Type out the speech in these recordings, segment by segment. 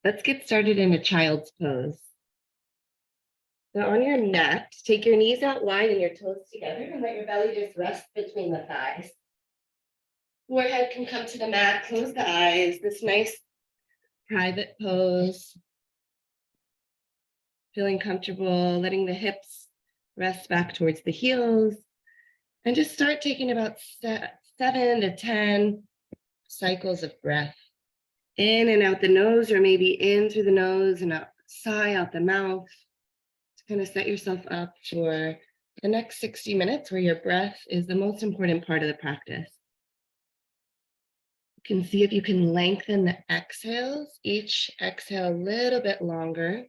Let's get started in a child's pose. So on your mat, take your knees out wide and your toes together and let your belly just rest between the thighs. Forehead can come to the mat, close the eyes, this nice private pose. Feeling comfortable, letting the hips rest back towards the heels. And just start taking about 7 to 10 cycles of breath. In and out the nose, or maybe in through the nose and out, sigh out the mouth. To kind of set yourself up for the next 60 minutes where your breath is the most important part of the practice. You can see if you can lengthen the exhales, each exhale a little bit longer,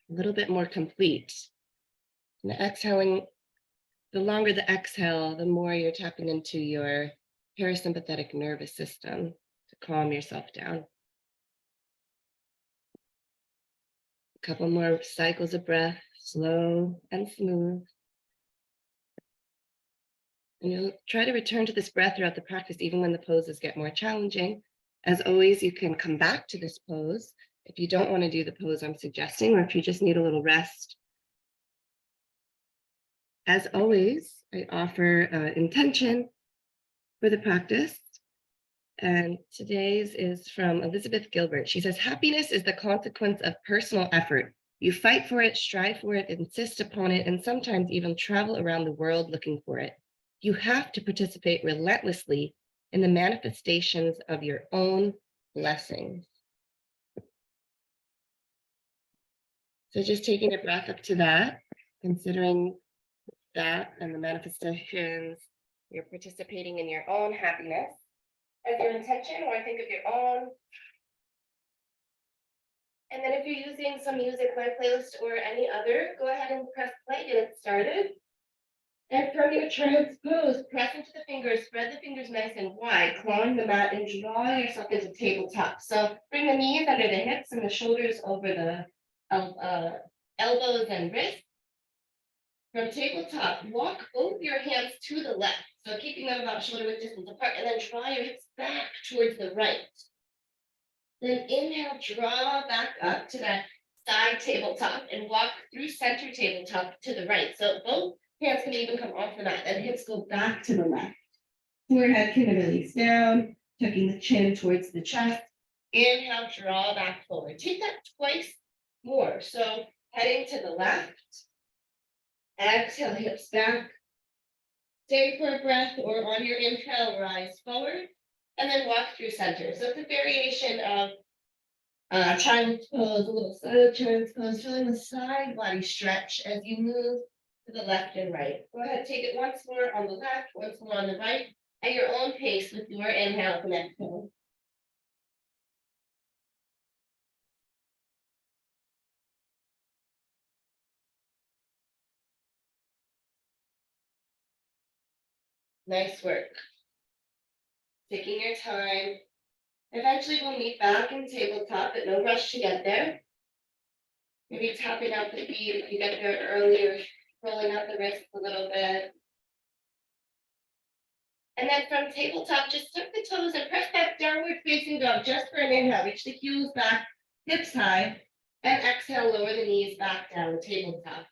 a little bit more complete. And exhaling, the longer the exhale, the more you're tapping into your parasympathetic nervous system to calm yourself down. A couple more cycles of breath, slow and smooth. And you'll try to return to this breath throughout the practice, even when the poses get more challenging. As always, you can come back to this pose if you don't want to do the pose I'm suggesting, or if you just need a little rest. As always, I offer intention for the practice. And today's is from Elizabeth Gilbert. She says, happiness is the consequence of personal effort. You fight for it, strive for it, insist upon it, and sometimes even travel around the world looking for it. You have to participate relentlessly in the manifestations of your own blessings. So just taking a breath up to that, considering that and the manifestations, you're participating in your own happiness as your intention, or think of your own. And then if you're using some music, my playlist or any other, go ahead and press play, get it started. And from your child's pose, press into the fingers, spread the fingers nice and wide, clawing the mat and draw yourself into tabletop. So bring the knees under the hips and the shoulders over the elbows and wrists. From tabletop, walk both your hands to the left. So keeping them about shoulder width distance apart, and then draw your hips back towards the right. Then inhale, draw back up to that side tabletop and walk through center tabletop to the right. So both hands can even come off the mat and hips go back to the left. Forehead can release down, tucking the chin towards the chest. Inhale, draw back forward. Take that twice more. So heading to the left. Exhale, hips back. Stay for a breath, or on your inhale, rise forward, and then walk through center. So it's a variation of child's pose, a little side child's pose, feeling the side body stretch as you move to the left and right. Go ahead, take it once more on the left, once more on the right, at your own pace with your inhale and exhale. Nice work. Taking your time. Eventually we'll meet back in tabletop, but no rush to get there. Maybe tapping out the feet if you get there earlier, rolling out the wrists a little bit. And then from tabletop, just tuck the toes and press that downward facing dog just for an inhale. Reach the heels back, hips high, and exhale, lower the knees back down, tabletop.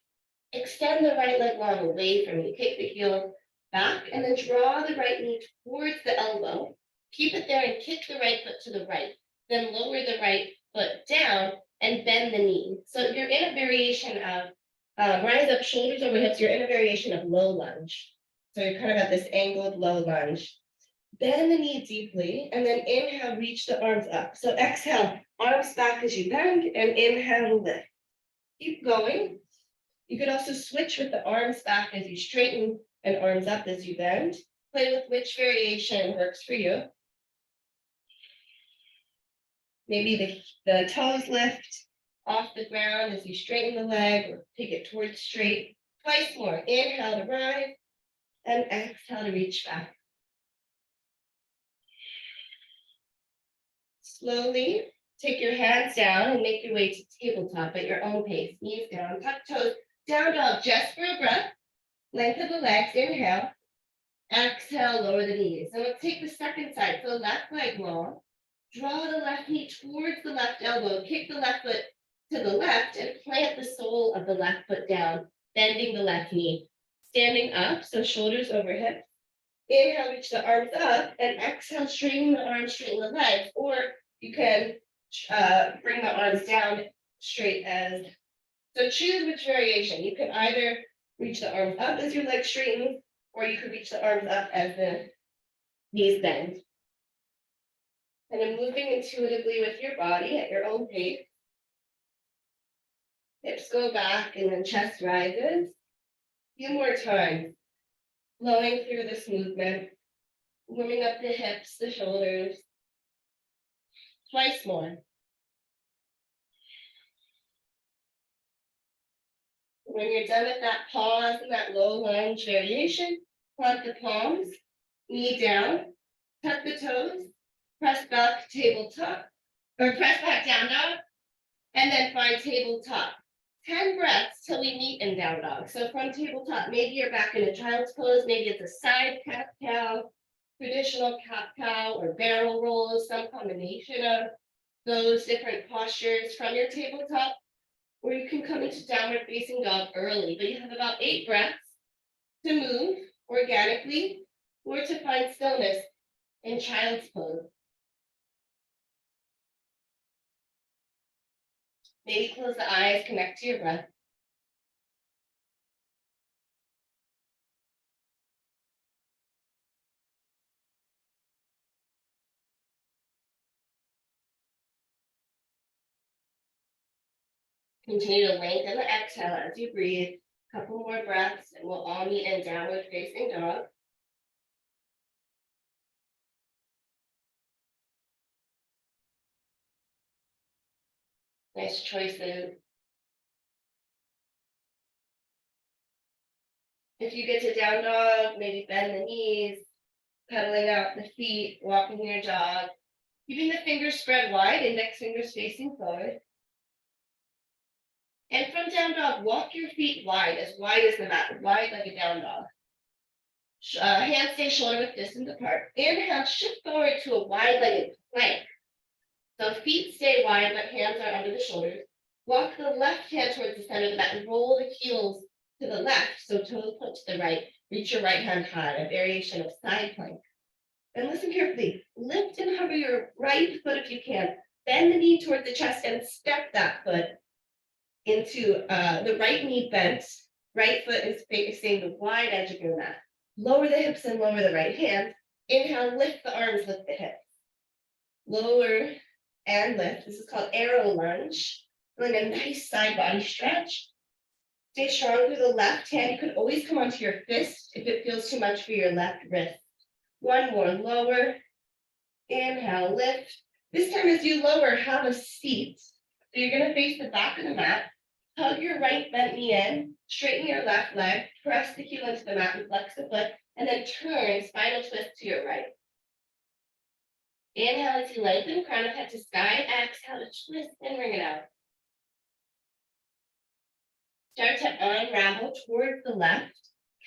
Extend the right leg long away from you. Kick the heel back and then draw the right knee towards the elbow. Keep it there and kick the right foot to the right. Then lower the right foot down and bend the knee. So you're in a variation of rise up, shoulders over hips. You're in a variation of low lunge. So you're kind of at this angled low lunge. Bend the knee deeply and then inhale, reach the arms up. So exhale, arms back as you bend, and inhale, lift. Keep going. You could also switch with the arms back as you straighten and arms up as you bend. Play with which variation works for you. Maybe the toes lift off the ground as you straighten the leg or take it towards straight. Twice more. Inhale to rise and exhale to reach back. Slowly take your hands down and make your way to tabletop at your own pace. Knees down, tuck toes, down dog just for a breath. Lengthen the legs, inhale. Exhale, lower the knees. And let's take the second side. So left leg long. Draw the left knee towards the left elbow. Kick the left foot to the left and plant the sole of the left foot down, bending the left knee. Standing up, so shoulders over hips. Inhale, reach the arms up, and exhale, straighten the arms, straighten the legs. Or you can bring the arms down straight as, so choose which variation. You can either reach the arms up as your legs straighten, or you could reach the arms up as the knees bend. And then moving intuitively with your body at your own pace. Hips go back and then chest rises. A few more times. Flowing through this movement. Warming up the hips, the shoulders. Twice more. When you're done with that pause and that low lunge variation, plant the palms, knee down, tuck the toes, press back tabletop, or press back down dog, and then find tabletop. 10 breaths till we meet in down dog. So from tabletop, maybe you're back in a child's pose, maybe it's a side cat cow, traditional cat cow, or barrel rolls, some combination of those different postures from your tabletop. Or you can come into downward facing dog early, but you have about 8 breaths to move organically or to find stillness in child's pose. Maybe close the eyes, connect to your breath. Continue to lengthen the exhale as you breathe. A couple more breaths, and we'll all meet in downward facing dog. Nice choices. If you get to down dog, maybe bend the knees, pedaling out the feet, walking your jog, keeping the fingers spread wide, index fingers facing forward. And from down dog, walk your feet wide as the mat, wide like a down dog. Hands stay shoulder width distance apart. Inhale, shift forward to a wide-legged plank. So feet stay wide, but hands are under the shoulders. Walk the left hand towards the center of the mat and roll the heels to the left, so toes point to the right. Reach your right hand high, a variation of side plank. And listen carefully. Lift and hover your right foot if you can. Bend the knee towards the chest and step that foot into the right knee bent. Right foot is facing the wide edge of your mat. Lower the hips and lower the right hand. Inhale, lift the arms, lift the hips. Lower and lift. This is called arrow lunge. Feeling a nice side body stretch. Stay strong through the left hand. You could always come onto your fist if it feels too much for your left wrist. One more, lower. Inhale, lift. This time as you lower, have a seat. So you're gonna face the back of the mat. Hug your right bent knee in, straighten your left leg, press the heel into the mat and flex the foot, and then turn spinal twist to your right. Inhale as you lengthen, crown of head to sky. Exhale to twist and bring it out. Start to unravel towards the left,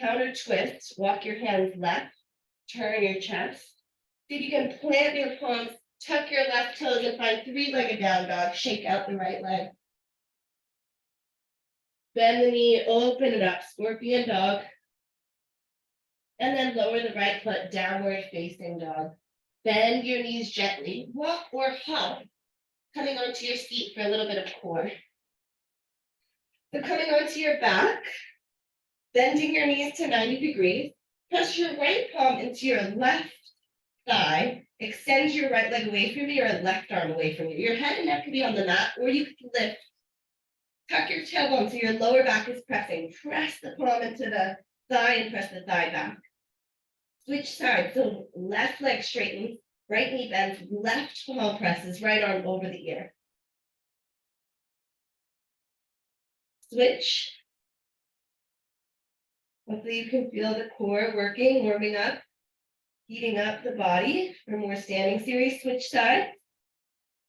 counter twist, walk your hands left, turn your chest. See if you can plant your palms, tuck your left toes and find 3-legged down dog, shake out the right leg. Bend the knee, open it up, scorpion dog. And then lower the right foot, downward facing dog. Bend your knees gently, walk or hop, coming onto your seat for a little bit of core. So coming onto your back, bending your knees to 90 degrees, press your right palm into your left thigh, extend your right leg away from you or left arm away from you. Your head and neck could be on the mat, or you could lift. Tuck your tailbone so your lower back is pressing. Press the palm into the thigh and press the thigh back. Switch sides, so left leg straightens, right knee bends, left palm presses, right arm over the ear. Switch. Hopefully you can feel the core working, warming up, heating up the body for more standing series. Switch sides.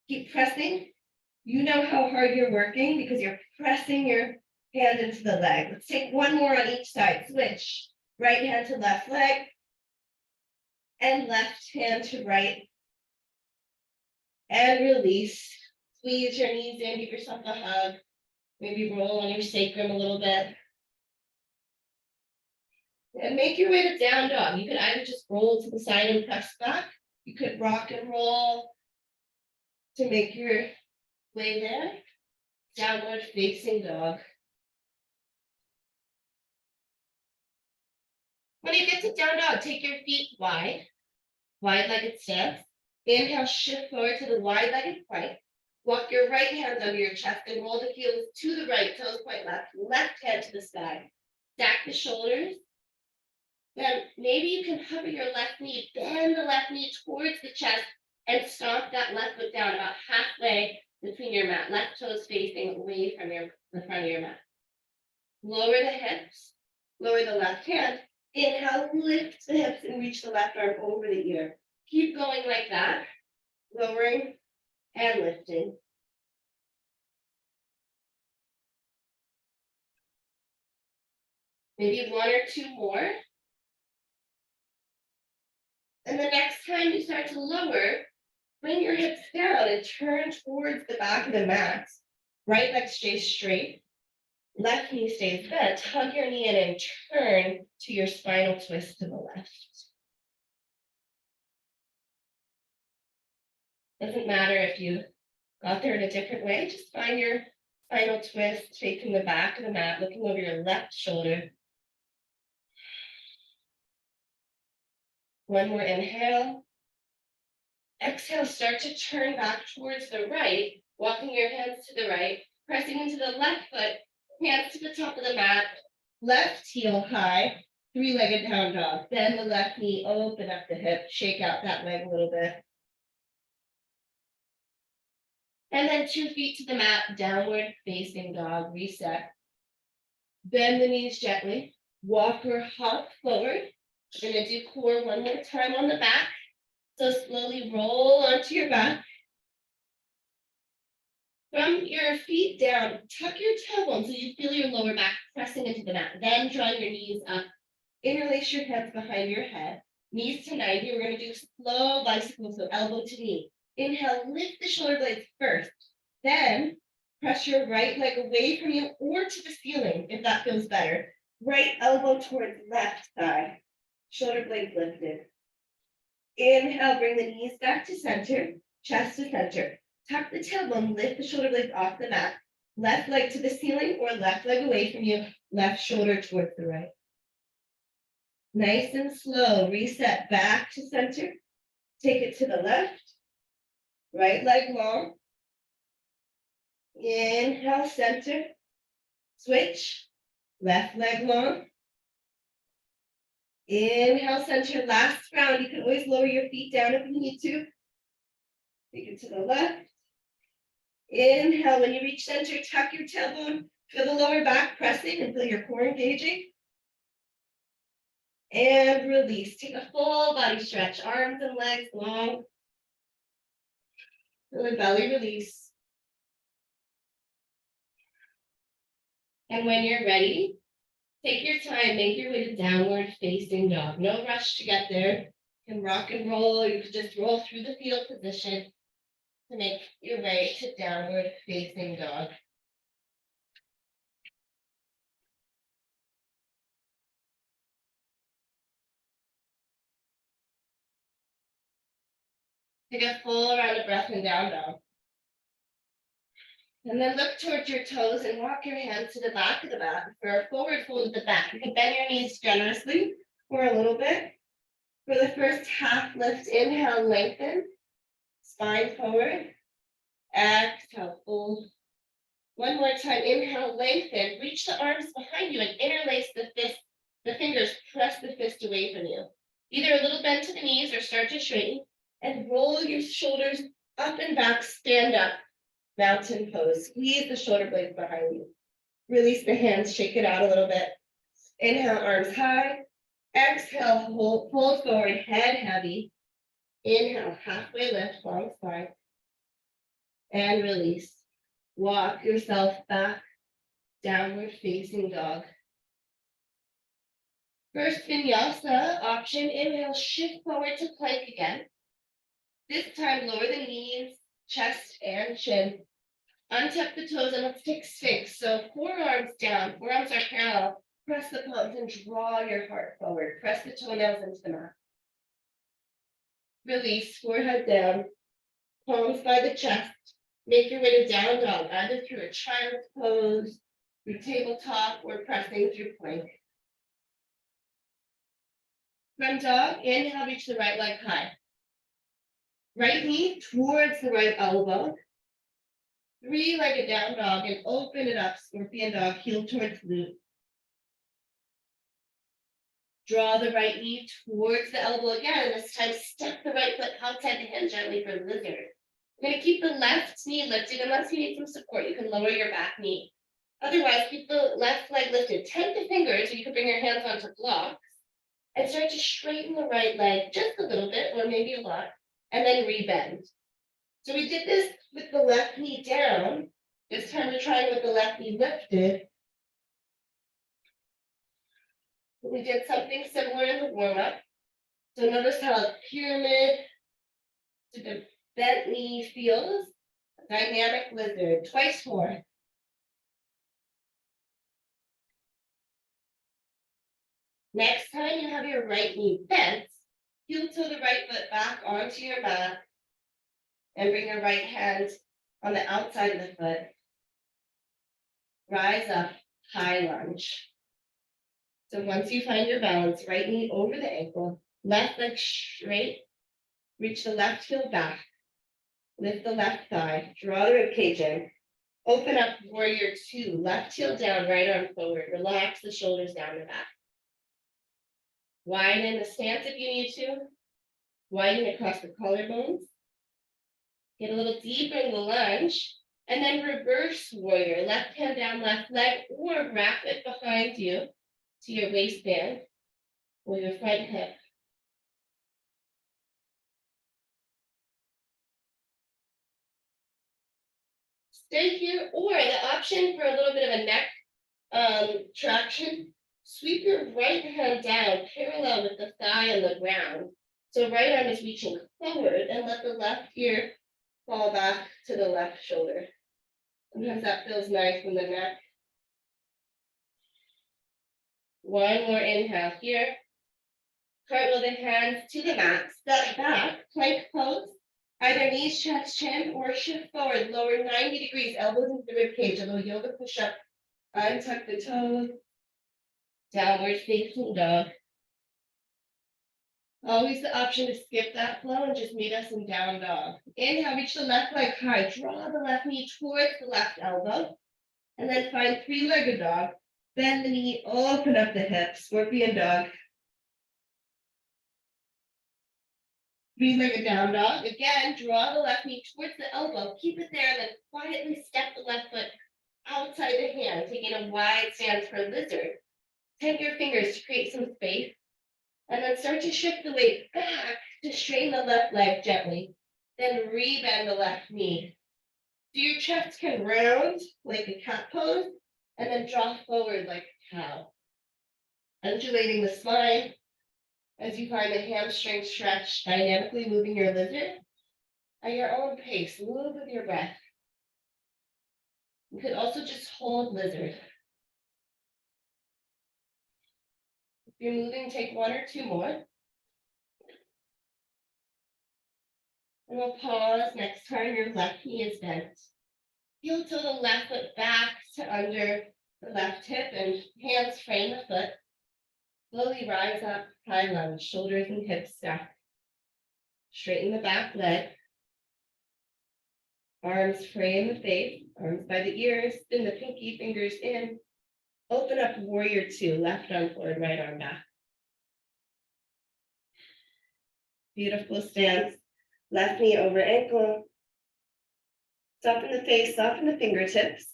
Keep pressing. You know how hard you're working because you're pressing your hand into the leg. Let's take one more on each side. Switch. Right hand to left leg. And left hand to right. And release. Squeeze your knees in, give yourself a hug. Maybe roll on your sacrum a little bit. And make your way to down dog. You could either just roll to the side and press back. You could rock and roll to make your way there. Downward facing dog. When you get to down dog, take your feet wide-legged stance. Inhale, shift forward to the wide-legged plank. Walk your right hand under your chest and roll the heels to the right, toes point left, left hand to the sky. Stack the shoulders. Then maybe you can hover your left knee, bend the left knee towards the chest, and stomp that left foot down about halfway between your mat. Left toes facing away from the front of your mat. Lower the hips, lower the left hand. Inhale, lift the hips and reach the left arm over the ear. Keep going like that, lowering and lifting. Maybe one or two more. And the next time you start to lower, bring your hips down and turn towards the back of the mat. Right leg stays straight. Left knee stays bent. Hug your knee in and turn to your spinal twist to the left. Doesn't matter if you got there in a different way, just find your spinal twist facing the back of the mat, looking over your left shoulder. One more inhale. Exhale, start to turn back towards the right, walking your hands to the right, pressing into the left foot, hands to the top of the mat, left heel high, three-legged down dog. Bend the left knee, open up the hip, shake out that leg a little bit. And then 2 feet to the mat, downward facing dog, reset. Bend the knees gently, walk or hop forward. We're gonna do core one more time on the back. So slowly roll onto your back. From your feet down, tuck your tailbone so you feel your lower back pressing into the mat. Then draw your knees up. Interlace your hands behind your head. Knees to 90. We're going to do slow bicycle, so elbow to knee. Inhale, lift the shoulder blades first. Then press your right leg away from you or to the ceiling if that feels better. Right elbow towards left thigh. Shoulder blades lifted. Inhale, bring the knees back to center, chest to center. Tuck the tailbone, lift the shoulder blades off the mat. Left leg to the ceiling or left leg away from you, left shoulder towards the right. Nice and slow, reset back to center. Take it to the left, right leg long. Inhale, center. Switch, left leg long. Inhale, center, last round. You can always lower your feet down if you need to. Take it to the left. Inhale, when you reach center, tuck your tailbone, feel the lower back pressing and feel your core engaging. And release. Take a full body stretch, arms and legs long. Feel the belly release. And when you're ready, take your time, make your way to downward facing dog. No rush to get there. You can rock and roll, or you can just roll through the fetal position to make your way to downward facing dog. Take a full round of breath and down dog. And then look towards your toes and walk your hands to the back of the mat for a forward fold at the back. You can bend your knees generously for a little bit. For the first half lift, inhale, lengthen. Spine forward. Exhale, fold. One more time, inhale, lengthen. Reach the arms behind you and interlace the fingers, press the fist away from you. Either a little bend to the knees or start to straighten. And roll your shoulders up and back, stand up. Mountain pose. Squeeze the shoulder blades behind you. Release the hands, shake it out a little bit. Inhale, arms high. Exhale, fold forward, head heavy. Inhale, halfway lift, long spine. And release. Walk yourself back, downward facing dog. First vinyasa option, inhale, shift forward to plank again. This time, lower the knees, chest and chin. Untuck the toes and let's take Sphinx. So forearms down, forearms are parallel. Press the palms and draw your heart forward. Press the toenails into the mat. Release, forehead down, palms by the chest. Make your way to down dog, either through a child's pose, through tabletop, or pressing through plank. From dog, inhale, reach the right leg high. Right knee towards the right elbow. Three-legged down dog and open it up, scorpion dog, heel towards glute. Draw the right knee towards the elbow again, and this time step the right foot outside the hand gently for lizard. You're gonna keep the left knee lifted unless you need some support. You can lower your back knee. Otherwise, keep the left leg lifted. Tent the fingers, or you can bring your hands onto blocks and start to straighten the right leg just a little bit, or maybe a lot, and then rebend. So we did this with the left knee down. This time we're trying with the left knee lifted. We did something similar in the warm-up. So notice how a pyramid to the bent knee feels. Dynamic lizard, twice more. Next time you have your right knee bent, heel toe the right foot back onto your mat and bring your right hand on the outside of the foot. Rise up, high lunge. So once you find your balance, right knee over the ankle, left leg straight, reach the left heel back, lift the left thigh, draw the rib cage in, open up warrior two, left heel down, right arm forward, relax the shoulders down the back. Widen the stance if you need to, widen across the collarbones, get a little deeper in the lunge, and then reverse warrior, left hand down, left leg, or wrap it behind you to your waistband or your front hip. Stay here, or the option for a little bit of a neck traction, sweep your right hand down parallel with the thigh on the ground. So right arm is reaching forward and let the left ear fall back to the left shoulder. Sometimes that feels nice in the neck. One more inhale here. Cartwheel the hands to the mat, step back, plank pose. Either knees, chest, chin, or shift forward, lower 90 degrees, elbows into the rib cage, a little yoga push-up. Untuck the toes, downward facing dog. Always the option to skip that flow and just meet us in down dog. Inhale, reach the left leg high, draw the left knee towards the left elbow, and then find three-legged dog. Bend the knee, open up the hips, scorpion dog. Three-legged down dog. Again, draw the left knee towards the elbow, keep it there, and then quietly step the left foot outside the hand, taking a wide stance for lizard. Tent your fingers to create some space, and then start to shift the weight back to straighten the left leg gently. Then rebend the left knee. So your chest can round like a cat pose, and then draw forward like a cow. Undulating the spine as you find the hamstring stretch, dynamically moving your lizard at your own pace. Move with your breath. You could also just hold lizard. If you're moving, take one or two more. And we'll pause next time your left knee is bent. Heel toe the left foot back to under the left hip and hands frame the foot. Slowly rise up, high lunge, shoulders and hips stack. Straighten the back leg. Arms frame the face, arms by the ears, spin the pinky fingers in. Open up warrior two, left arm forward, right arm back. Beautiful stance. Left knee over ankle. Soften the face, soften the fingertips.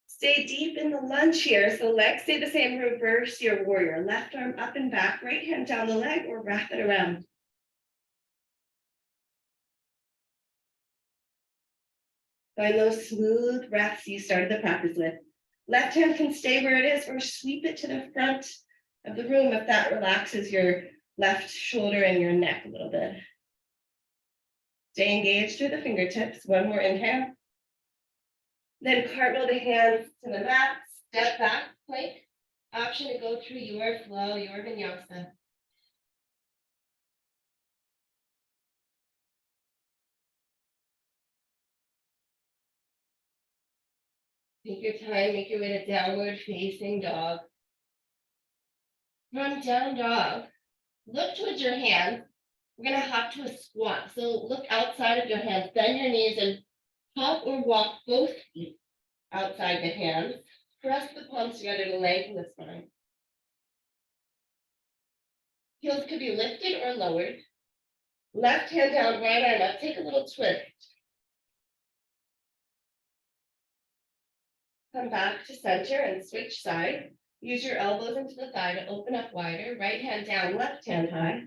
Stay deep in the lunge here. So legs stay the same. Reverse your warrior. Left arm up and back, right hand down the leg, or wrap it around. Find those smooth breaths you started the practice with. Left hand can stay where it is, or sweep it to the front of the room if that relaxes your left shoulder and your neck a little bit. Stay engaged through the fingertips. One more inhale. Then cartwheel the hands to the mat, step back, plank. Option to go through your flow, your vinyasa. Take your time, make your way to downward facing dog. From down dog, look towards your hands. We're gonna hop to a squat. So look outside of your hands, bend your knees and hop or walk both feet outside the hands. Press the palms together to lengthen the spine. Heels could be lifted or lowered. Left hand down, right arm up. Take a little twist. Come back to center and switch side. Use your elbows into the thigh to open up wider. Right hand down, left hand high.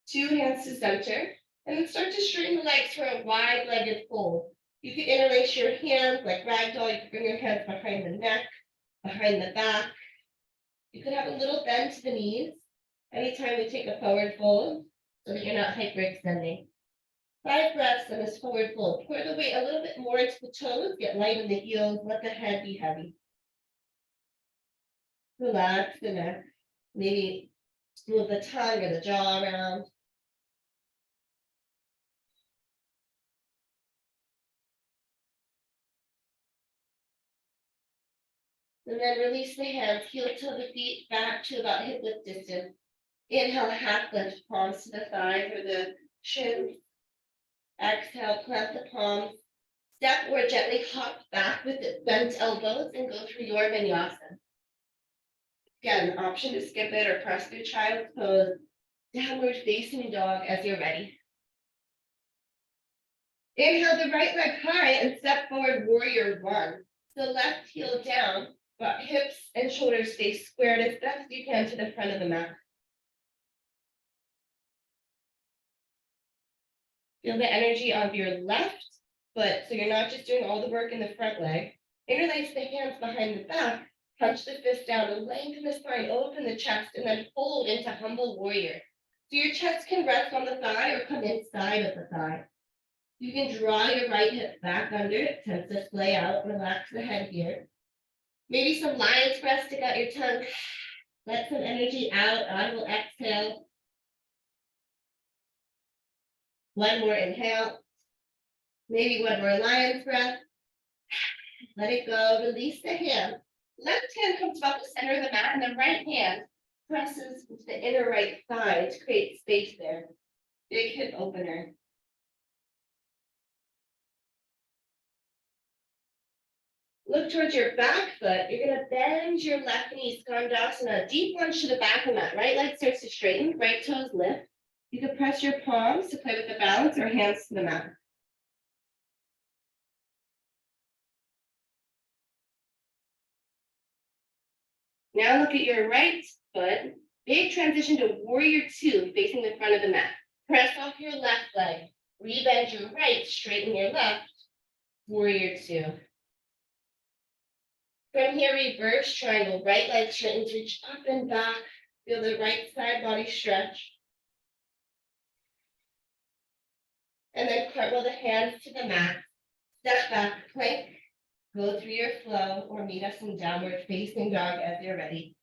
Two hands to center. And then start to straighten the legs for a wide-legged fold. You can interlace your hands like ragdoll. You can bring your hands behind the neck, behind the back. You could have a little bend to the knees anytime we take a forward fold so that you're not hyperextending. 5 breaths in this forward fold. Pour the weight a little bit more into the toes, get light in the heels, let the head be heavy. Relax the neck. Maybe move the tongue or the jaw around. And then release the hands, heel to the feet, back to about hip width distance. Inhale, half lift, palms to the thighs or the shins. Exhale, plant the palms. Step or gently hop back with the bent elbows and go through your vinyasa. Again, option to skip it or press through child's pose. Downward facing dog as you're ready. Inhale the right leg high and step forward, warrior one. The left heel down, but hips and shoulders stay squared as best you can to the front of the mat. Feel the energy of your left foot, so you're not just doing all the work in the front leg. Interlace the hands behind the back, punch the fist down and lengthen the spine, open the chest, and then fold into humble warrior. So your chest can rest on the thigh or come inside of the thigh. You can draw your right hip back under it, tense the splay out, relax the head here. Maybe some lion's breath, stick out your tongue, let some energy out, audible exhale. One more inhale. Maybe one more lion's breath. Let it go, release the hand. Left hand comes about the center of the mat and the right hand presses into the inner right thigh to create space there. Big hip opener. Look towards your back foot. You're gonna bend your left knee, Skandasana, deep lunge to the back of the mat. Right leg starts to straighten, right toes lift. You can press your palms to play with the balance or hands to the mat. Now look at your right foot. Big transition to warrior two, facing the front of the mat. Press off your left leg. Rebend your right, straighten your left. Warrior two. From here, reverse triangle. Right leg straightens, reach up and back. Feel the right side body stretch. And then cartwheel the hands to the mat. Step back, plank. Go through your flow or meet us in downward facing dog as you're ready.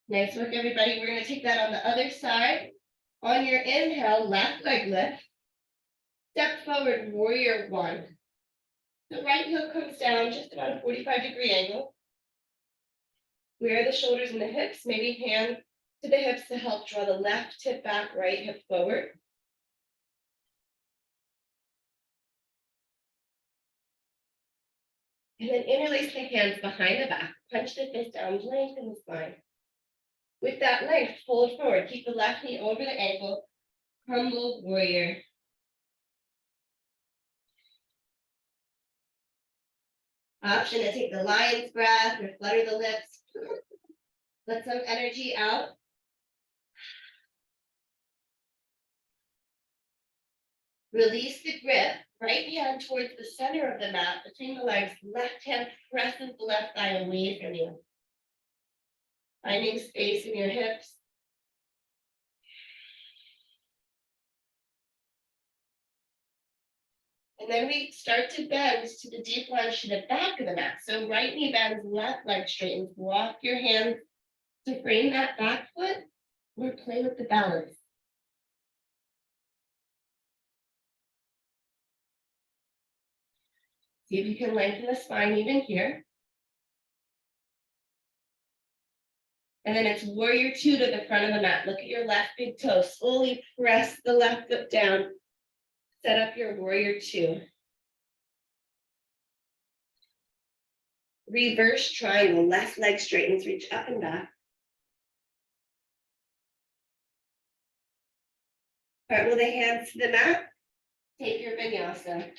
Nice work, everybody. We're going to take that on the other side. On your inhale, left leg lift. Step forward, warrior one. The right heel comes down just about a 45-degree angle. Wear the shoulders and the hips, maybe hand to the hips to help draw the left hip back, right hip forward. And then interlace the hands behind the back. Punch the fist down, lengthen the spine. With that length, fold forward. Keep the left knee over the ankle. Humble warrior. Option to take the lion's breath or flutter the lips. Let some energy out. Release the grip, right hand towards the center of the mat between the legs, left hand presses the left thigh away from you. Finding space in your hips. And then we start to bend to the deep lunge to the back of the mat. So right knee bends, left leg straightens. Walk your hands to frame that back foot or play with the balance. See if you can lengthen the spine even here. And then it's warrior two to the front of the mat. Look at your left big toe. Slowly press the left foot down. Set up your warrior two. Reverse triangle, left leg straightens, reach up and back. Right with the hands to the mat. Take your vinyasa.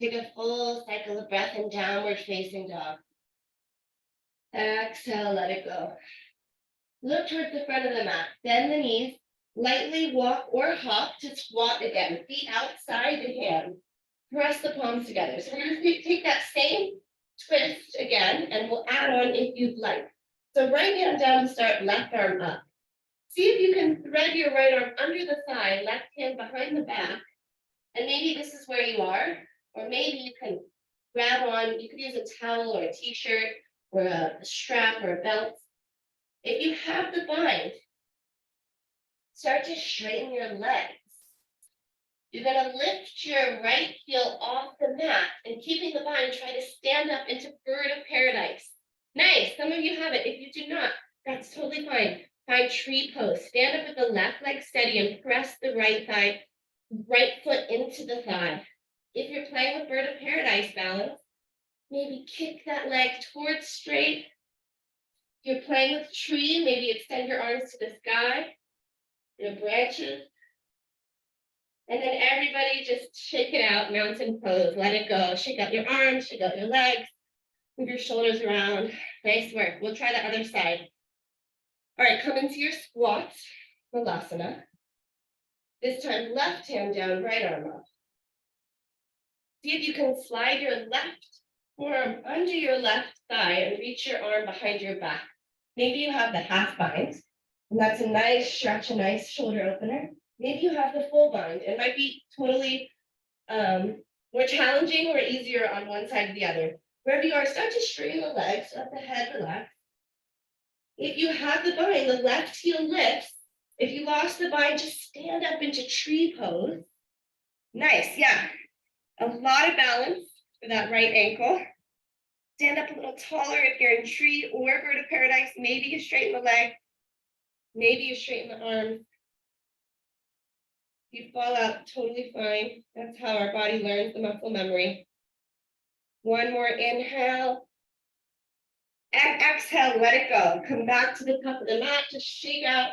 Take a full cycle of breath in downward facing dog. Exhale, let it go. Look towards the front of the mat. Bend the knees. Lightly walk or hop to squat again. Feet outside the hands. Press the palms together. So we're going to take that same twist again, and we'll add on if you'd like. So right hand down to start, left arm up. See if you can thread your right arm under the thigh, left hand behind the back. And maybe this is where you are, or maybe you can grab on, you could use a towel or a t-shirt or a strap or a belt. If you have the bind, start to straighten your legs. You're going to lift your right heel off the mat and keeping the bind, try to stand up into bird of paradise. Nice. Some of you have it. If you do not, that's totally fine. Find tree pose. Stand up with the left leg steady and press the right thigh, right foot into the thigh. If you're playing with bird of paradise balance, maybe kick that leg towards straight. If you're playing with tree, maybe extend your arms to the sky, your branches. And then everybody just shake it out, mountain pose, let it go. Shake out your arms, shake out your legs, move your shoulders around. Nice work. We'll try the other side. All right, come into your squat, Malasana. This time, left hand down, right arm up. See if you can slide your left forearm under your left thigh and reach your arm behind your back. Maybe you have the half bind, and that's a nice stretch, a nice shoulder opener. Maybe you have the full bind. It might be totally more challenging or easier on one side or the other. Wherever you are, start to straighten the legs, let the head relax. If you have the bind, the left heel lifts. If you lost the bind, just stand up into tree pose. Nice, yeah. A lot of balance for that right ankle. Stand up a little taller if you're in tree or bird of paradise. Maybe you straighten the leg. Maybe you straighten the arms. You fall out, totally fine. That's how our body learns the muscle memory. One more inhale. And exhale, let it go. Come back to the top of the mat. Just shake out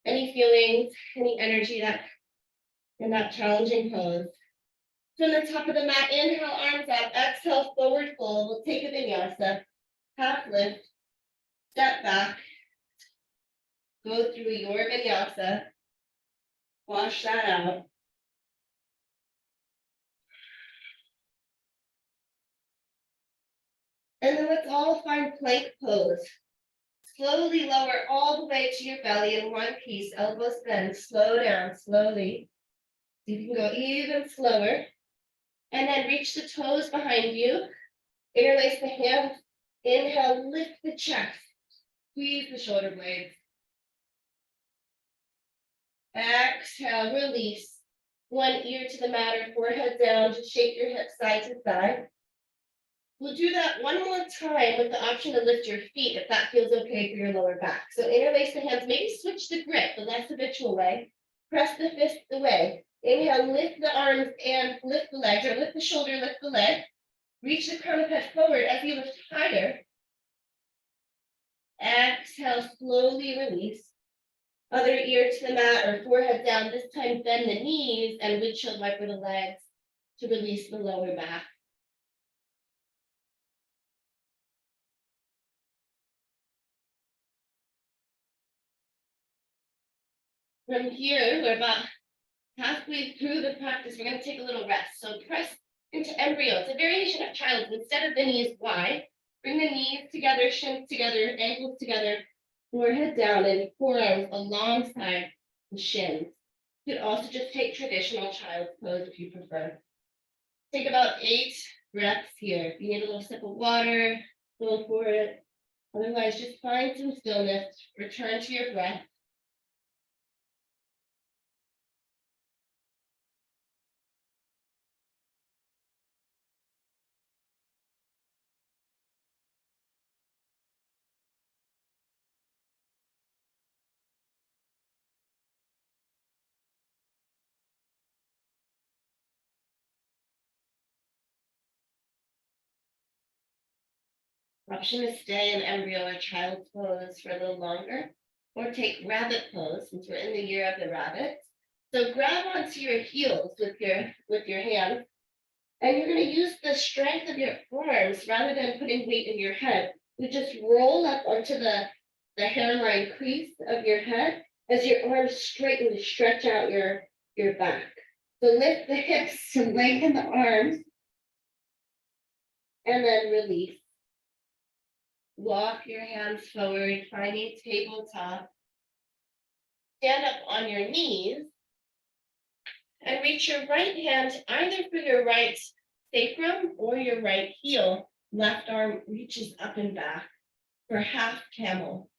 any feelings, any energy that in that challenging pose. So on the top of the mat, inhale, arms up. Exhale, forward fold. We'll take a vinyasa. Half lift. Step back. Go through your vinyasa. Wash that out. And then let's all find plank pose. Slowly lower all the way to your belly in one piece. Elbows bend. Slow down slowly. You can go even slower. And then reach the toes behind you. Interlace the hands. Inhale, lift the chest. Squeeze the shoulder blades. Exhale, release. One ear to the mat or forehead down. Just shake your hips side to side. We'll do that one more time with the option to lift your feet if that feels okay for your lower back. So interlace the hands, maybe switch the grip, the less habitual way. Press the fist away. Inhale, lift the arms and lift the legs, or lift the shoulder, lift the leg. Reach the crown of head forward as you lift higher. Exhale, slowly release. Other ear to the mat or forehead down. This time bend the knees and windshield wiper the legs to release the lower back. From here, we're about halfway through the practice. We're going to take a little rest. So press into embryo. It's a variation of child's. Instead of the knees wide, bring the knees together, shins together, ankles together, forehead down, and forearms alongside the shins. You could also just take traditional child's pose if you prefer. Take about 8 breaths here. If you need a little sip of water, go for it. Otherwise, just find some stillness, return to your breath. Option to stay in embryo or child's pose for a little longer, or take rabbit pose since we're in the year of the rabbit. So grab onto your heels with your hands, and you're going to use the strength of your arms rather than putting weight in your head. You just roll up onto the hairline crease of your head as your arms straighten to stretch out your back. So lift the hips to lengthen the arms, and then release. Walk your hands forward, finding tabletop. Stand up on your knees and reach your right hand either for your right sacrum or your right heel. Left arm reaches up and back for half camel.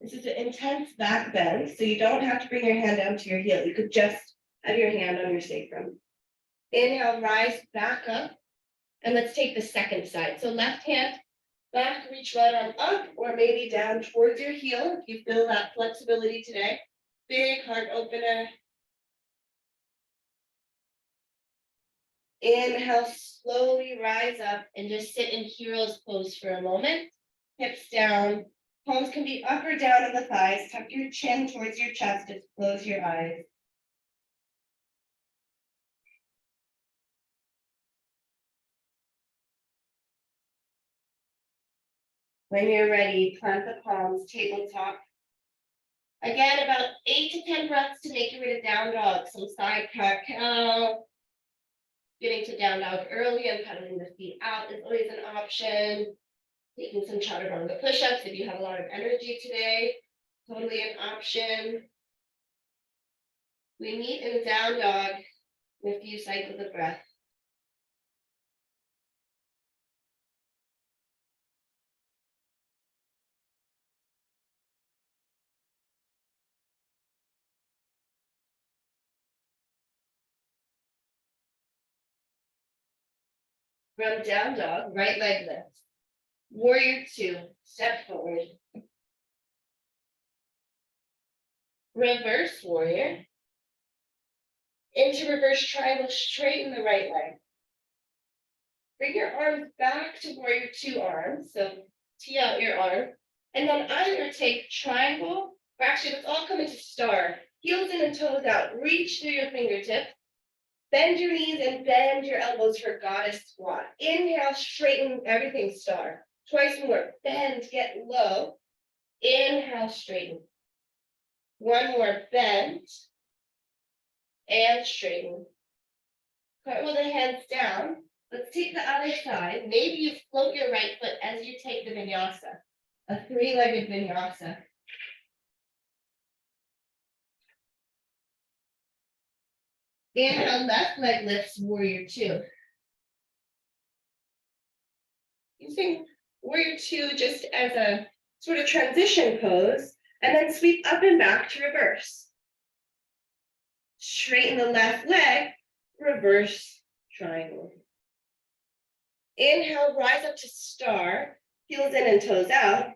This is an intense back bend, so you don't have to bring your hand down to your heel. You could just have your hand on your sacrum. Inhale, rise back up, and let's take the second side. So left hand back, reach right arm up, or maybe down towards your heel if you feel that flexibility today. Big heart opener. Inhale, slowly rise up and just sit in hero's pose for a moment. Hips down, palms can be up or down on the thighs. Tuck your chin towards your chest, just close your eyes. When you're ready, plant the palms, tabletop. Again, about 8 to 10 breaths to make your way to down dog. Some side cat cow. Getting to down dog early and pedaling the feet out is always an option. Taking some chaturanga push-ups if you have a lot of energy today, totally an option. We meet in down dog in a few cycles of breath. From down dog, right leg lifts. Warrior 2, step forward. Reverse warrior. Into reverse triangle, straighten the right leg. Bring your arms back to warrior 2 arms, so tee out your arm. And then either take triangle, or actually let's all come into star. Heels in and toes out, reach through your fingertips. Bend your knees and bend your elbows for goddess squat. Inhale, straighten everything star. Twice more, bend, get low. Inhale, straighten. One more, bend. And straighten. Cartwheel the hands down. Let's take the other side. Maybe you float your right foot as you take the vinyasa. A 3-legged vinyasa. Inhale, left leg lifts, warrior 2. Using warrior 2 just as a sort of transition pose, and then sweep up and back to reverse. Straighten the left leg, reverse triangle. Inhale, rise up to star, heels in and toes out.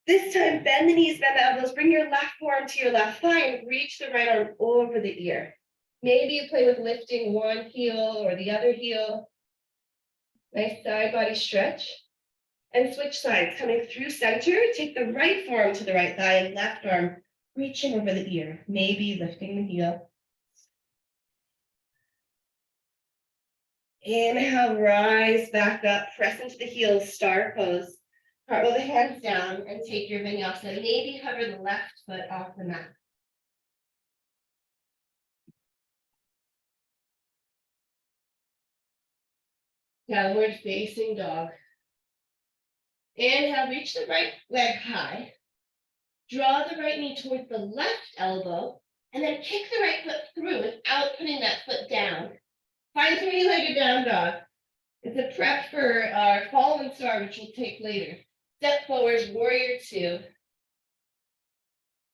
This time, bend the knees, bend the elbows, bring your left forearm to your left thigh and reach the right arm over the ear. Maybe you play with lifting one heel or the other heel. Nice side body stretch. And switch sides, coming through center, take the right forearm to the right thigh and left arm reaching over the ear, maybe lifting the heel. Inhale, rise back up, press into the heels, star pose. Cartwheel the hands down and take your vinyasa. Maybe hover the left foot off the mat. Downward facing dog. Inhale, reach the right leg high. Draw the right knee towards the left elbow, and then kick the right foot through without putting that foot down. Find three-legged down dog. It's a prep for our fallen star, which we'll take later. Step forward, warrior two.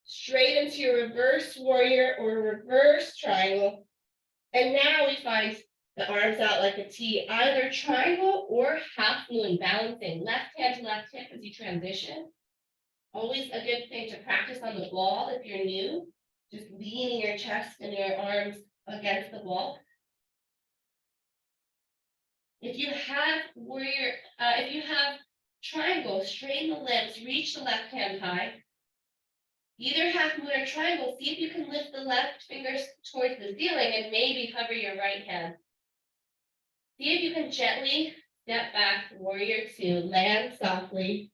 Straight into your reverse warrior or reverse triangle. And now we find the arms out like a T, either triangle or half moon, balancing left hand to left hip as you transition. Always a good thing to practice on the wall if you're new, just leaning your chest and your arms against the wall. If you have warrior, if you have triangle, straighten the limbs, reach the left hand high. Either half moon or triangle, see if you can lift the left fingers towards the ceiling and maybe hover your right hand. See if you can gently step back, warrior two, land softly,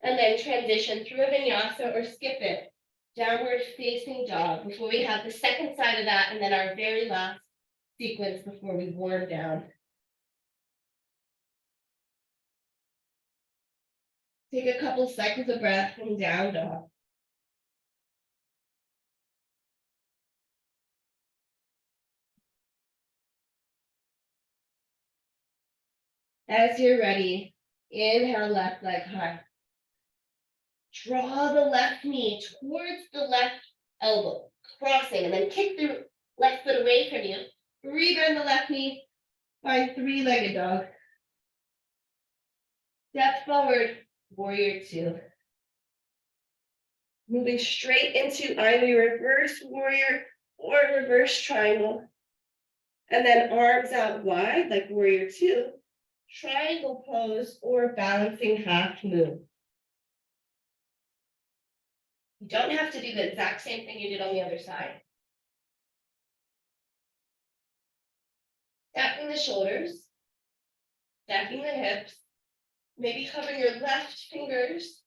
and then transition through a vinyasa or skip it, downward facing dog, before we have the second side of that and then our very last sequence before we warm down. Take a couple cycles of breath and down dog. As you're ready, inhale, left leg high. Draw the left knee towards the left elbow, crossing, and then kick the left foot away from you. Rebend the left knee, find three-legged dog. Step forward, warrior two. Moving straight into either reverse warrior or reverse triangle. And then arms out wide like warrior two, triangle pose or balancing half moon. You don't have to do the exact same thing you did on the other side. Stacking the shoulders, stacking the hips, maybe hover your left fingers.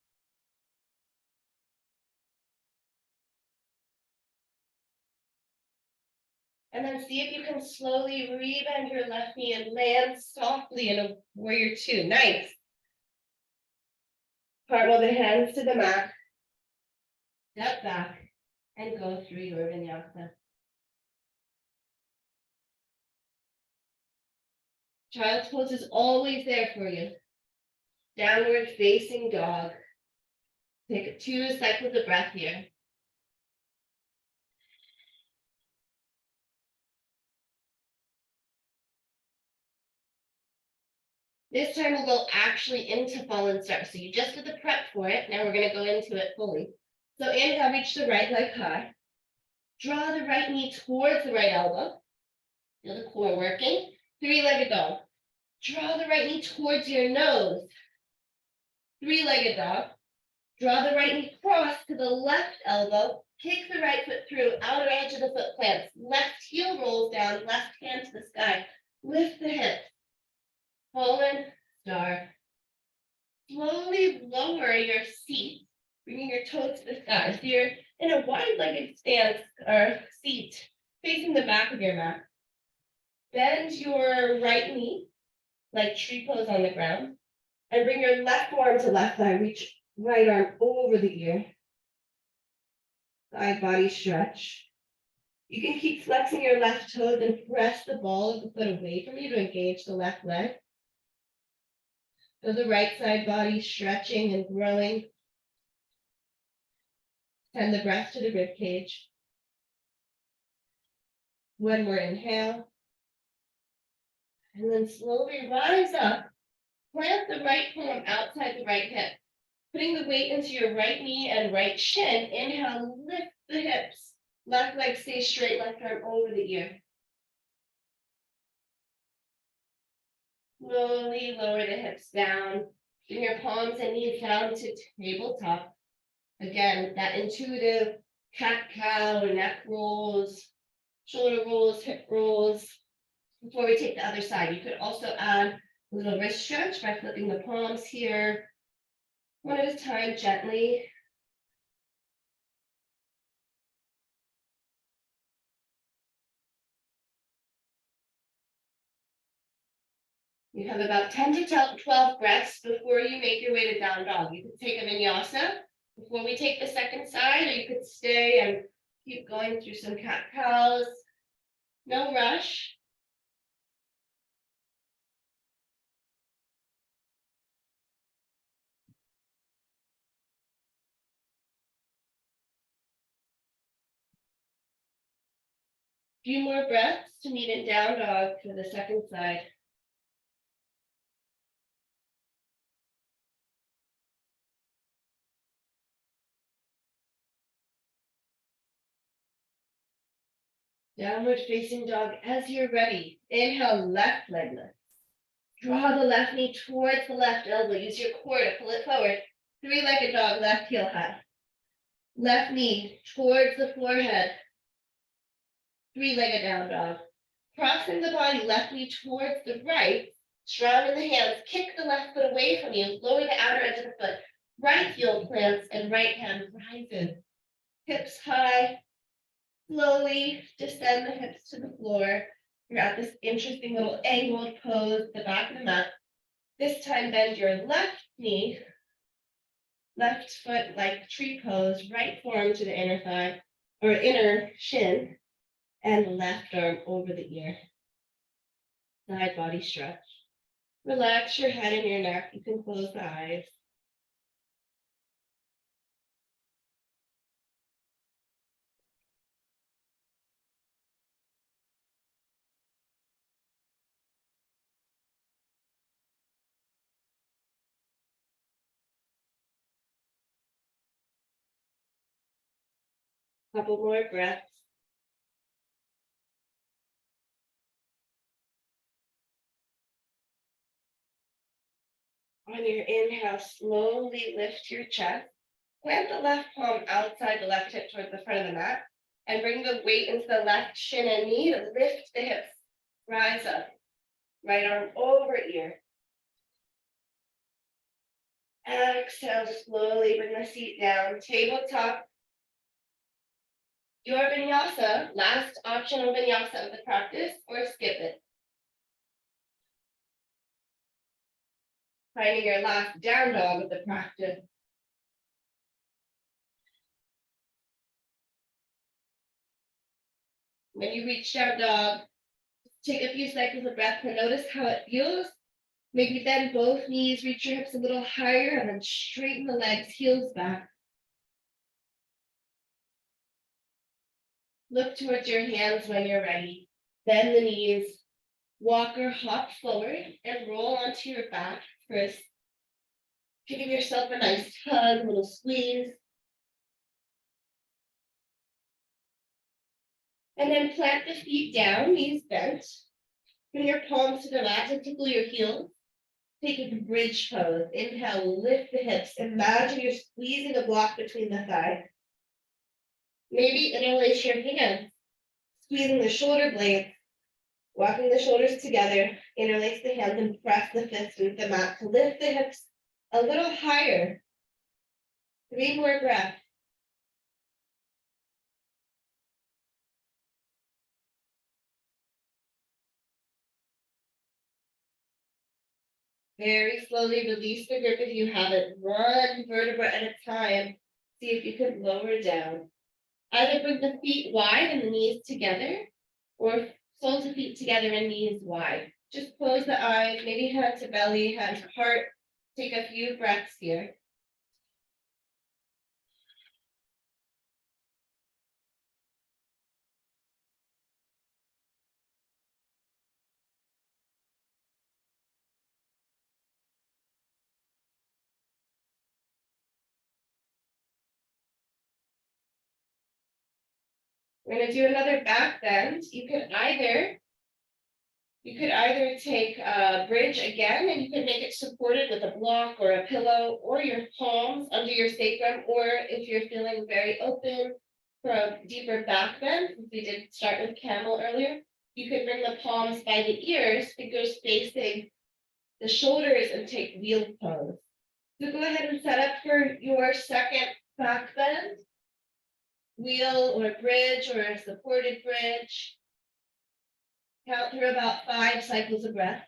And then see if you can slowly rebend your left knee and land softly in a warrior two. Nice. Cartwheel the hands to the mat. Step back and go through your vinyasa. Child's pose is always there for you. Downward facing dog. Take 2 cycles of breath here. This time we'll go actually into fallen star. So you just did the prep for it. Now we're going to go into it fully. So inhale, reach the right leg high. Draw the right knee towards the right elbow. Feel the core working. Three-legged dog. Draw the right knee towards your nose. Three-legged dog. Draw the right knee cross to the left elbow. Kick the right foot through, outer edge of the foot plants. Left heel rolls down, left hand to the sky. Lift the hips. Fallen star. Slowly lower your seat, bringing your toes to the sky. So you're in a wide-legged stance or seat, facing the back of your mat. Bend your right knee, like tree pose on the ground, and bring your left arm to left thigh. Reach right arm over the ear. Side body stretch. You can keep flexing your left toes and press the ball of the foot away from you to engage the left leg. Feel the right side body stretching and growing. Send the breath to the rib cage. One more inhale. And then slowly rise up. Plant the right palm outside the right hip. Putting the weight into your right knee and right shin. Inhale, lift the hips. Left leg stays straight, left arm over the ear. Slowly lower the hips down. Bring your palms and knees down to tabletop. Again, that intuitive cat-cow, neck rolls, shoulder rolls, hip rolls. Before we take the other side, you could also add a little wrist stretch by flipping the palms here. One at a time, gently. You have about 10 to 12 breaths before you make your way to down dog. You could take a vinyasa before we take the second side, or you could stay and keep going through some cat cows. No rush. Few more breaths to meet in down dog for the second side. Downward facing dog as you're ready. Inhale, left leg lift. Draw the left knee towards the left elbow. Use your core to pull it forward. Three-legged dog, left heel high. Left knee towards the forehead. Three-legged down dog. Crossing the body, left knee towards the right. Strong in the hands. Kick the left foot away from you. Lower the outer edge of the foot. Right heel plants and right hand rises. Hips high. Slowly descend the hips to the floor. You're at this interesting little angled pose, the back of the mat. This time bend your left knee, left foot like tree pose, right forearm to the inner thigh or inner shin, and left arm over the ear. Side body stretch. Relax your head and your neck. You can close the eyes. Couple more breaths. On your inhale, slowly lift your chest. Plant the left palm outside the left hip towards the front of the mat and bring the weight into the left shin and knee to lift the hips. Rise up. Right arm over ear. Exhale, slowly bring the seat down. Tabletop. Your vinyasa, last optional vinyasa of the practice, or skip it. Finding your last down dog of the practice. When you reach down dog, take a few cycles of breath to notice how it feels. Maybe bend both knees, reach your hips a little higher, and then straighten the legs, heels back. Look towards your hands when you're ready. Bend the knees, walk or hop forward, and roll onto your back first. Giving yourself a nice hug, a little squeeze. And then plant the feet down, knees bent. Bring your palms to the mat and tickle your heels. Take a bridge pose. Inhale, lift the hips. Imagine you're squeezing a block between the thighs. Maybe interlace your hands, squeezing the shoulder blades, walking the shoulders together. Interlace the hands and press the fists into the mat to lift the hips a little higher. 3 more breaths. Very slowly release the grip if you have it. One vertebra at a time. See if you can lower down. Either bring the feet wide and the knees together, or soles of feet together and knees wide. Just close the eyes, maybe hand to belly, hand to heart. Take a few breaths here. We're going to do another back bend. You could either take a bridge again, and you can make it supported with a block or a pillow or your palms under your sacrum, or if you're feeling very open for a deeper back bend, since we did start with camel earlier, you could bring the palms by the ears, fingers facing the shoulders, and take wheel pose. So go ahead and set up for your second back bend. Wheel or bridge or a supported bridge. Count through about 5 cycles of breath.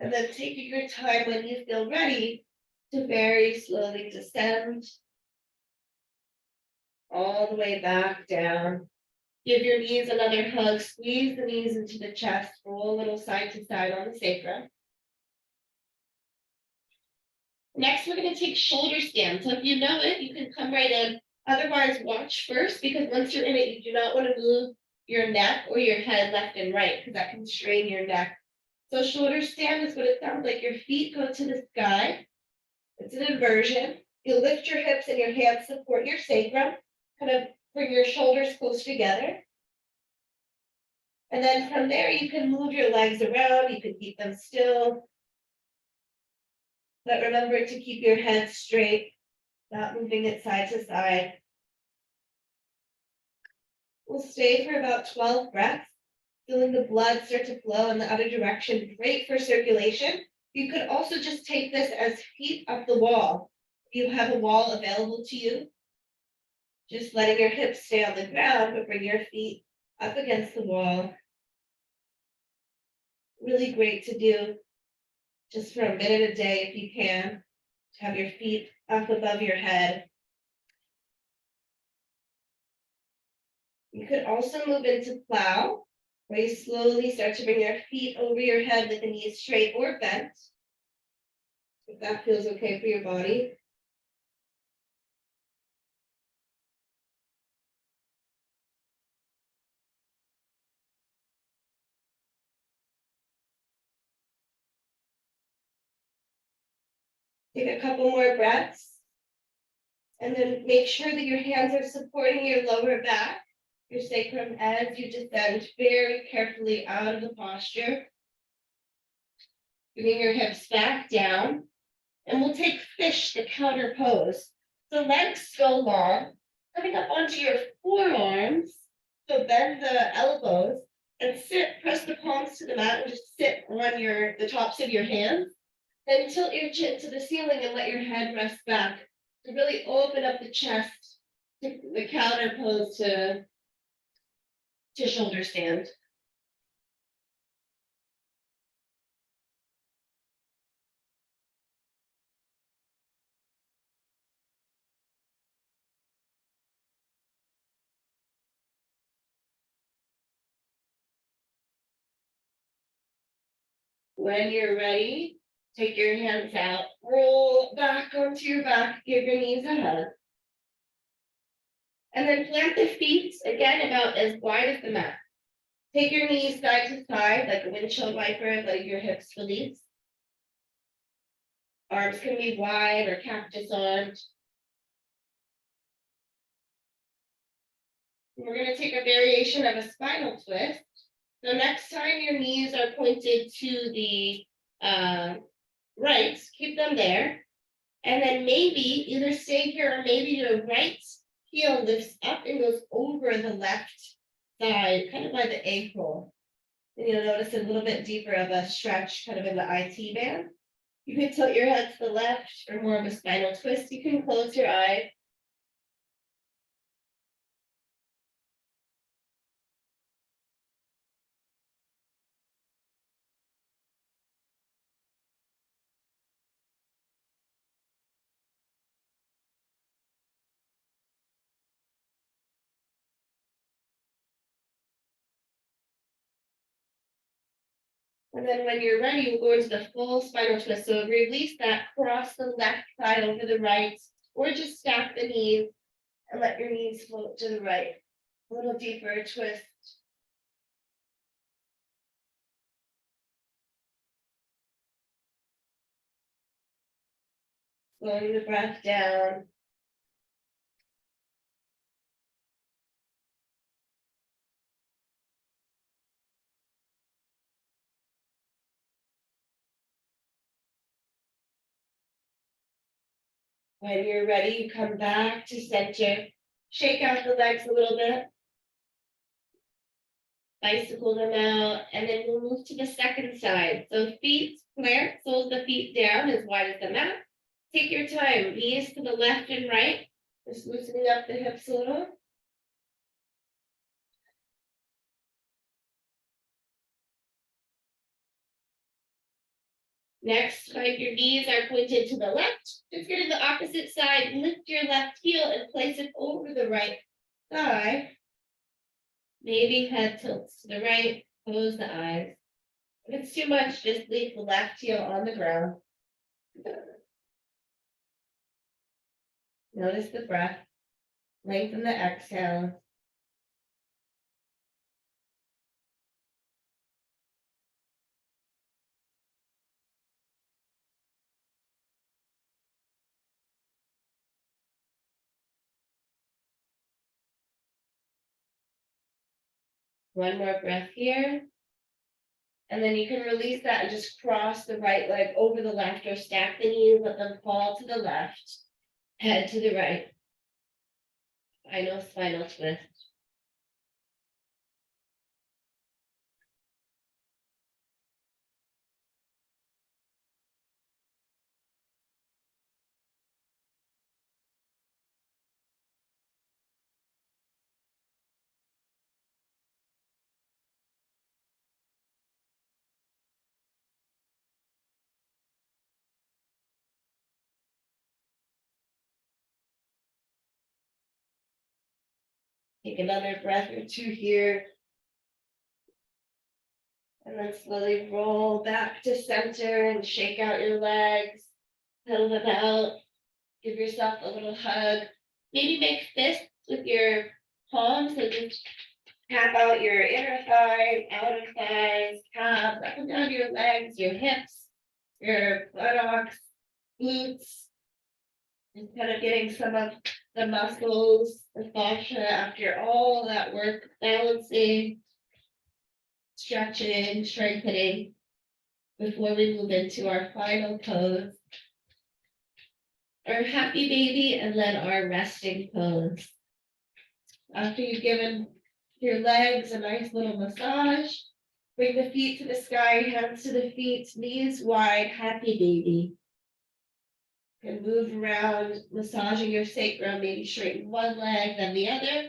And then taking your time when you feel ready to very slowly descend all the way back down. Give your knees another hug, squeeze the knees into the chest, roll a little side to side on the sacrum. Next, we're going to take shoulder stand. So if you know it, you can come right in. Otherwise, watch first, because once you're in it, you do not want to move your neck or your head left and right, because that can strain your neck. So shoulder stand is what it sounds like. Your feet go to the sky. It's an inversion. You lift your hips and your hands support your sacrum. Kind of bring your shoulders close together. And then from there, you can move your legs around. You can keep them still. But remember to keep your head straight, not moving it side to side. We'll stay for about 12 breaths, feeling the blood start to flow in the other direction. Great for circulation. You could also just take this as feet up the wall. If you have a wall available to you, just letting your hips stay on the ground, but bring your feet up against the wall. Really great to do just for a minute a day if you can, to have your feet up above your head. You could also move into plow, where you slowly start to bring your feet over your head with the knees straight or bent, if that feels okay for your body. Take a couple more breaths, and then make sure that your hands are supporting your lower back, your sacrum, as you descend very carefully out of the posture. Bringing your hips back down, and we'll take fish, the counter pose. So legs so long, coming up onto your forearms. So bend the elbows and sit, press the palms to the mat and just sit on the tops of your hands. Then tilt your chin to the ceiling and let your head rest back to really open up the chest, the counter pose to shoulder stand. When you're ready, take your hands out, roll back onto your back, give your knees a hug. And then plant the feet again about as wide as the mat. Take your knees side to side like a windshield wiper, letting your hips release. Arms can be wide or cactus armed. We're going to take a variation of a spinal twist. So next time your knees are pointed to the right, keep them there. And then maybe either stay here or maybe your right heel lifts up and goes over the left side, kind of by the ankle. And you'll notice a little bit deeper of a stretch kind of in the IT band. You can tilt your head to the left or more of a spinal twist. You can close your eye. And then when you're ready, we'll go into the full spinal twist. So release that, cross the left side over the right, or just stack the knees and let your knees float to the right. A little deeper twist. Slowing the breath down. When you're ready, you come back to center. Shake out the legs a little bit. Bicycle them out, and then we'll move to the second side. So feet plant, soles the feet down as wide as the mat. Take your time, knees to the left and right. Just loosening up the hips a little. Next, find your knees are pointed to the left. Just get to the opposite side, lift your left heel and place it over the right thigh. Maybe head tilts to the right, close the eyes. If it's too much, just leave the left heel on the ground. Notice the breath. Lengthen the exhale. One more breath here. And then you can release that and just cross the right leg over the left or stack the knees, let them fall to the left, head to the right. Final spinal twist. Take another breath or two here. And then slowly roll back to center and shake out your legs. Pedal them out. Give yourself a little hug. Maybe make fists with your palms. So just tap out your inner thighs, outer thighs, calves, up and down your legs, your hips, your buttocks, glutes. Just kind of getting some of the muscles, the fascia after all that work, balancing, stretching, strengthening before we move into our final pose. Our happy baby and then our resting pose. After you've given your legs a nice little massage, bring the feet to the sky, hands to the feet, knees wide, happy baby. And move around, massaging your sacrum, maybe straighten one leg, then the other.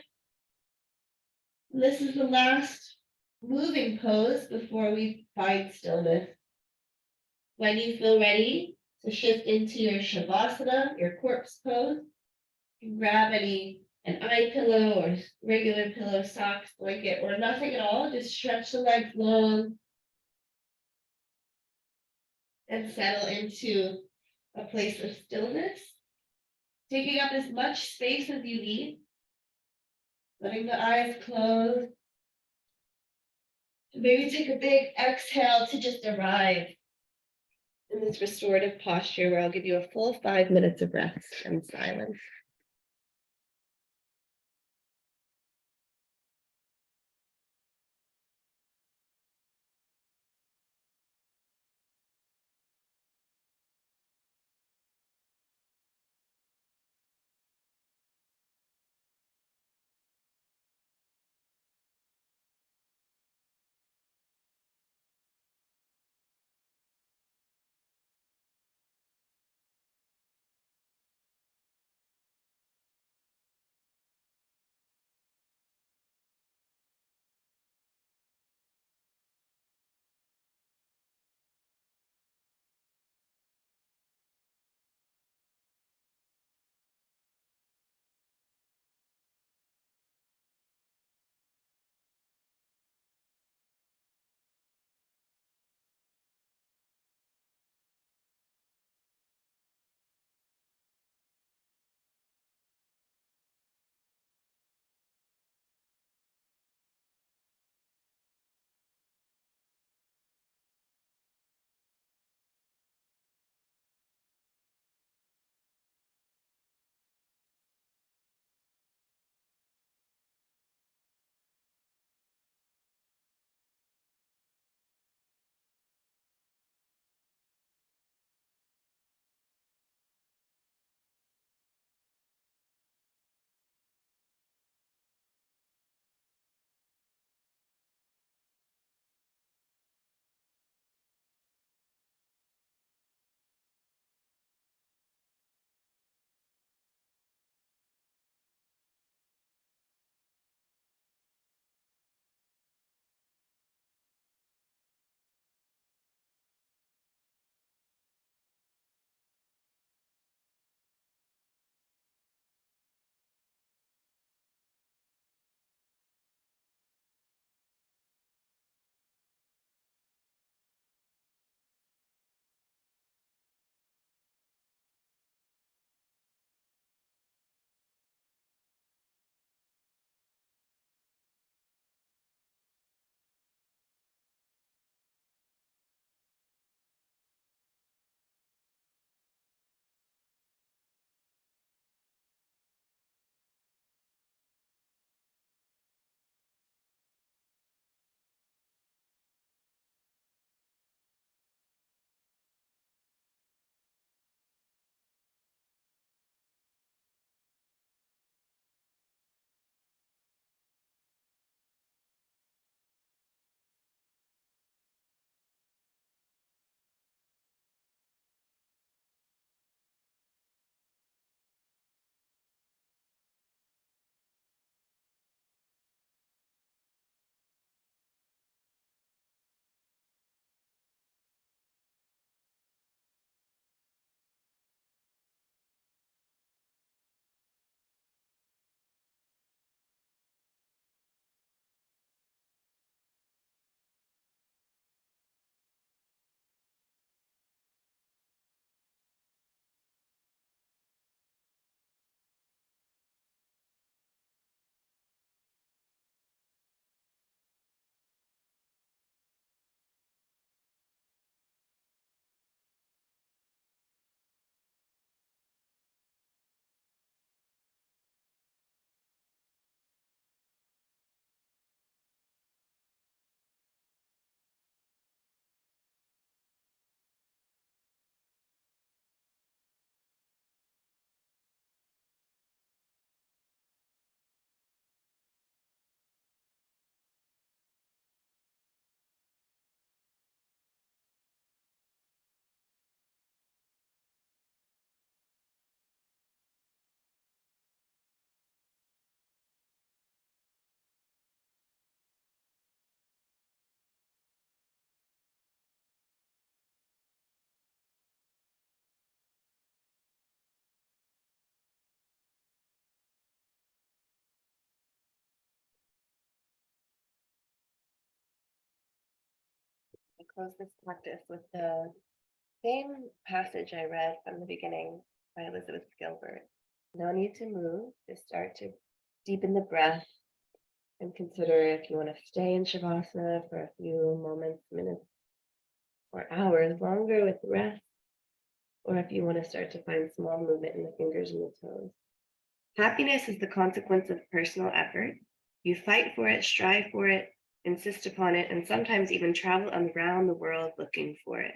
This is the last moving pose before we find stillness. When you feel ready to shift into your Shavasana, your corpse pose, grab an eye pillow or regular pillow, socks, blanket, or nothing at all. Just stretch the legs long and settle into a place of stillness, taking up as much space as you need, letting the eyes close. Maybe take a big exhale to just arrive in this restorative posture where I'll give you a full 5 minutes of rest and silence. close this practice with the same passage I read from the beginning by Elizabeth Gilbert. No need to move, just start to deepen the breath and consider if you want to stay in Shavasana for a few moments, minutes, or hours longer with the rest, or if you want to start to find small movement in the fingers and the toes. Happiness is the consequence of personal effort. You fight for it, strive for it, insist upon it, and sometimes even travel around the world looking for it.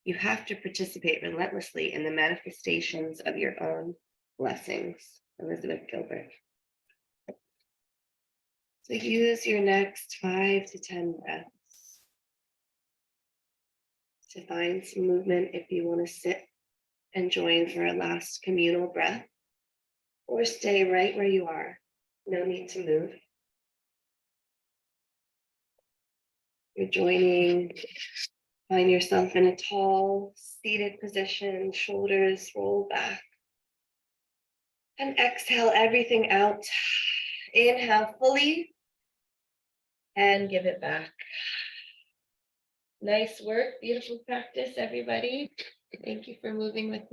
You have to participate relentlessly in the manifestations of your own blessings. Elizabeth Gilbert. So use your next 5 to 10 breaths to find some movement if you want to sit and join for a last communal breath, or stay right where you are. No need to move. You're joining, find yourself in a tall, seated position, shoulders roll back. And exhale everything out. Inhale fully and give it back. Nice work, beautiful practice, everybody. Thank you for moving with me.